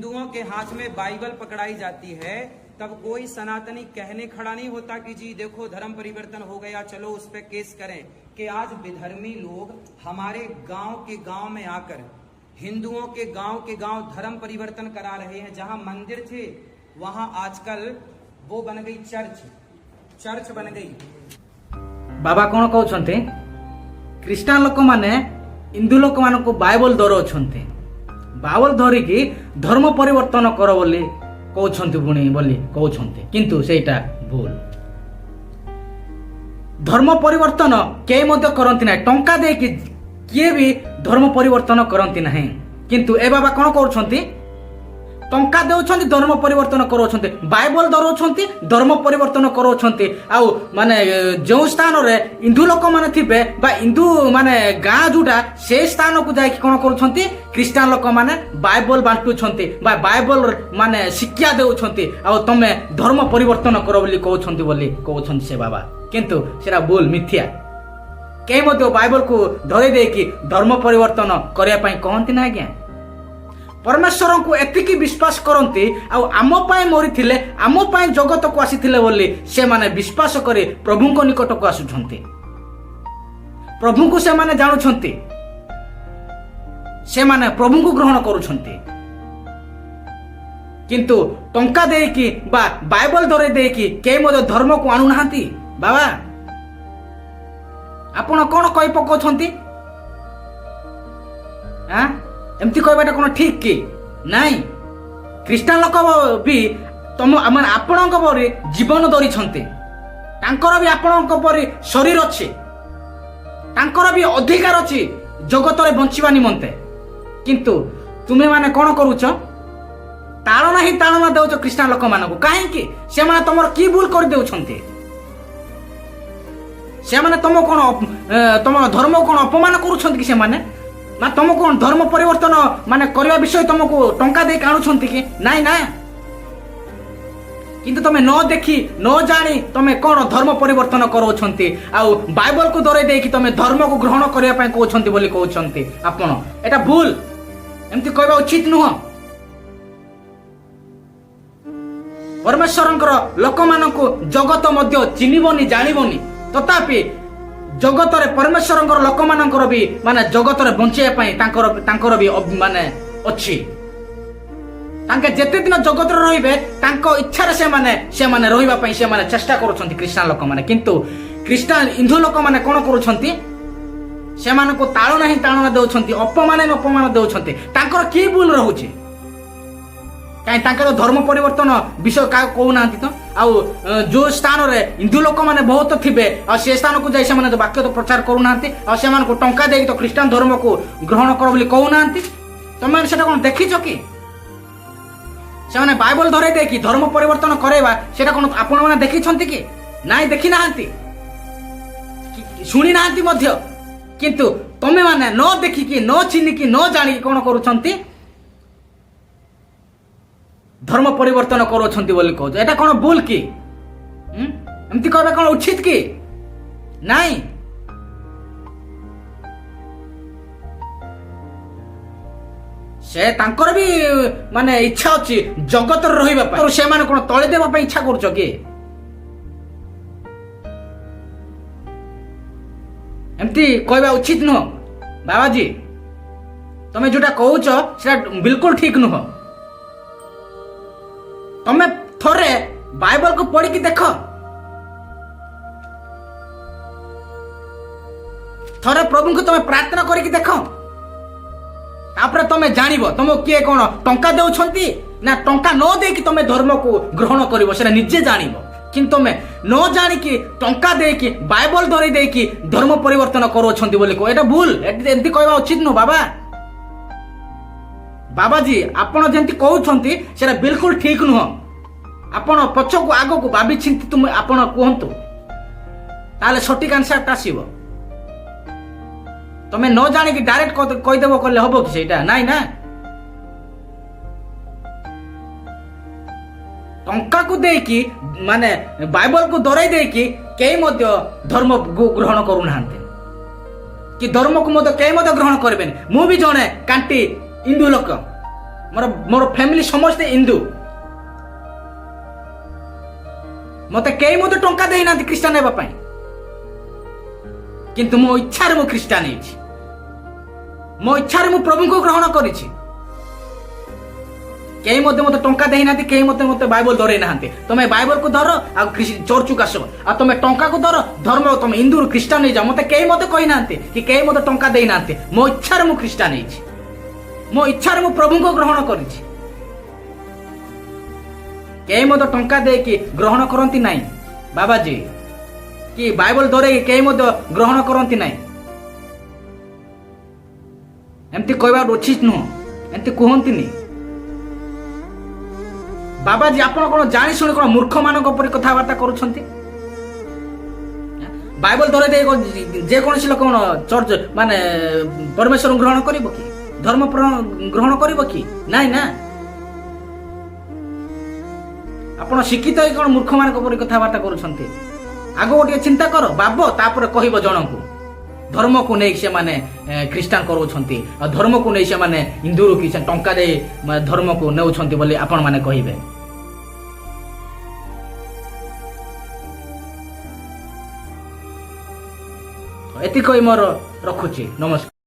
हिंदुओं के हाथ में बाइबल पकड़ाई जाती है तब कोई सनातनी कहने खड़ा नहीं होता कि जी देखो धर्म परिवर्तन हो गया, चलो उस पर केस करें। कि आज विधर्मी लोग हमारे गांव में आकर हिंदुओं के गांव धर्म परिवर्तन करा रहे हैं। जहां मंदिर थे वहां आजकल वो बन गई चर्च बन गई। बाबा कौन कहते ख्रीस्टान लोक माने हिंदू लोक मान को बाइबल दौराउछन्ते, बाइबल धरिकी धर्म परिवर्तन कर बोली कहते पुणी बोली कहते, किंतु सेटा भूल। धर्म परिवर्तन के मध्य करती ना, टंका दे कि किए भी धर्म परिवर्तन करती ना। किंतु ए बाबा कौन कर टंका देउछन्ति धर्म परिवर्तन करोछन्ति, बाइबल दरौछन्ति धर्म परिवर्तन करोछन्ति। आउ माने जो स्थान रे हिंदू लोक माने थिबे बा हिंदू माने गाँ जुटा से स्थान को जाई कोन करूछन्ति ख्रीस्टान लोक माने बाइबल बांटुछन्ति बा बाइबल माने शिक्षा देउछन्ति। आउ तमे धर्म परिवर्तन करो बोली कहउछन्ति से बाबा, किंतु सेरा बोल मिथ्या। के मध्य बाइबल को धरे दे कि धर्म परिवर्तन करिया पई कहंति ना आज्ञा। परमेश्वर को एतिकी विश्वास करते आम मरी थिले, आम जगत को आसीथिले बोली से माने विश्वास करे प्रभु को निकट को आसुछन्ते, प्रभु को से माने जानुछन्ते, से माने प्रभु को ग्रहण करूछन्ते। किंतु टंका देकी बा बाइबल धरे देकी के मध्य धर्म को आनु नाहांती। बाबा आपण कोन कहि पकोछन्ती? एमती कहबाटा कोन ठीक कि नाई? ख्रीस्टान लोक भी तुम आपण परी जीवन धरी तांकर भी आपण परी शरीर अच्छे, तांकर भी अधिकार अच्छी जगत रे बंचिबा निमंते। किंतु तुम्हें माने कोन करूछ? ताड़ना ही ताड़ना देउछ ख्रीस्टान लोक मानकु। काहेकि से माने तमर की भूल कर देउछन्ते? से माने तुम कोन तुम धर्म कोन अपमान करूछन्ति कि से माने ना तुमको धर्म परिवर्तन माने करवा विषय तुमको टंका दे काणुछन्ति कि नाई ना? किंतु तमे न देखी न जानी तमे कोन धर्म परिवर्तन करोछन्ति आउ बाइबल को दरे देकी तमे धर्म को ग्रहण करिया पय कहउछन्ति बोली कहउछन्ति। आपण एटा भूल, एमती कहबा उचित नुह। परमेश्वरंकर लोक मानकु जगत मध्य चिनिबोनी जानिबोनी, तथापि जगत रे परमेश्वर लोक मानकर भी माने जगत रे बंचिया पई तांकर भी माने अछि। तांके जेते दिन जगत रे रहिबे तांको इच्छा रे से माने रहिबा पई से माने चेष्टा करूछन्ति ख्रीस्टान लोक माने। किंतु ख्रीस्टान हिंदू लोक माने कोन करूछन्ति? से मानको ताळना ही ताळना देउछन्ति, अपमान देउछन्ति। तांकर की भूल रहउछि? काई तांकर धर्म परिवर्तन विषय का कहू नांति तो? आउ जो स्थान रे हिंदू लोक माने बहुत थिबे आ से स्थान को जाई से माने वाक्य तो प्रचार करू नांति आ से मान को टंका देई तो ख्रीस्टान धर्म को ग्रहण कर बोली कहू नांति। तमे सेटा कोन देखिछो कि? से माने बाइबल धरे दे कि धर्म परिवर्तन करेबा सेटा कोन आपण माने देखिछन्ति कि? नाइ देखि नांति, सुनी नांति मध्य। किंतु तमे माने न देखि कि न चिनि कि न जानि कि कोन करूछन्ति धर्म परिवर्तन करोछन्ति बोली कहू। एटा कोन भूल कि? एमती कहबा कोन उचित कि? नाइ। से तांकर भी माने इच्छा अछि जगत रे रहिबा पय, और से माने कोन तळे देबा पय इच्छा करछो कि? एमती कहबा उचित नुह। बाबाजी तमे जोटा कहउछ सेटा बिल्कुल ठीक नुह। तमे थोरे बाइबल को पढ़ी कि देख, थोरे प्रभु को तमे प्रार्थना करी कि देख, तापर तमे जानिबो तुम किए कोन टंका देउछन्ति ना टंका न दे कि तमे धर्म को ग्रहण करिवो सेना निजे जानिबो। किंतु तमे न जानि कि टंका दे कि बाइबल धरि दे कि धर्म परिवर्तन करोछन्ति बोली को, एटा भूल। एंती कहबा उचित न बाबा। बाबाजी आपण जेंती कहउछन्ति सेरा बिल्कुल ठीक नुह। आपण पछको आगो को भाबी चिंती तुम आपण कहंतु ताले सटीक आंसर आसीबो। तमे न जानि कि डायरेक्ट कहि देबो करले हबो कि सेटा? नाइ ना। टंका को दे कि माने बाइबल को दराई दे कि के मध्य धर्म ग्रहण करू नाहंते कि धर्म को मध्य के मध्य ग्रहण करबेन। मु भी जणे कांटी हिंदू लोक मोर मोर फैमिली समस्ते हिंदू मते केई मते टंका देई ना ख्रीष्टान हेबा पई किंतु मो इच्छा रे मो ख्रीष्टान हेछि मो इच्छा रे मो प्रभु को ग्रहण करिछि केई मते मते टंका देई ना केई मते मते बाइबल धरै नाहंते तमे बाइबल को धरो आ चर्च को आसो आ तमे टंका को धरो धर्म तमे हिंदू ख्रीष्टान हे जा मते केई मते कहि नाहंते कि केई मते टंका देई नाहंते मो इच्छा रे मो ख्रीष्टान हेछि मो इच्छा रे मो प्रभु को ग्रहण करिछि केई मते टंका दे कि ग्रहण करंती नाही बाबाजी कि बाइबल धरे केई मते ग्रहण करंती नाही एमती कहबा उचित नुह एमती कहंतीनी बाबाजी आपण कोन जानि सुनि कोन मूर्ख मानक परि कथावार्ता करूछंती बाइबल धरे दे जे कोनसी लोक कोन चर्च माने परमेश्वर ग्रहण करिवो कि धर्म ग्रहण करिवो कि नाही ना आपण शिक्षित होई कोन मूर्ख मानक परि कथावार्ता करूछंती आगो गोटे चिंता करो बाबो तापर कहबो जनकू धर्म को नहीं से माने ख्रीष्टान करोछंती आ धर्म को नहीं से माने हिंदू कि टंका दे धर्म को नेउछंती बोली आपण माने कहिबे एति कहि मोर रखुची नमस्कार।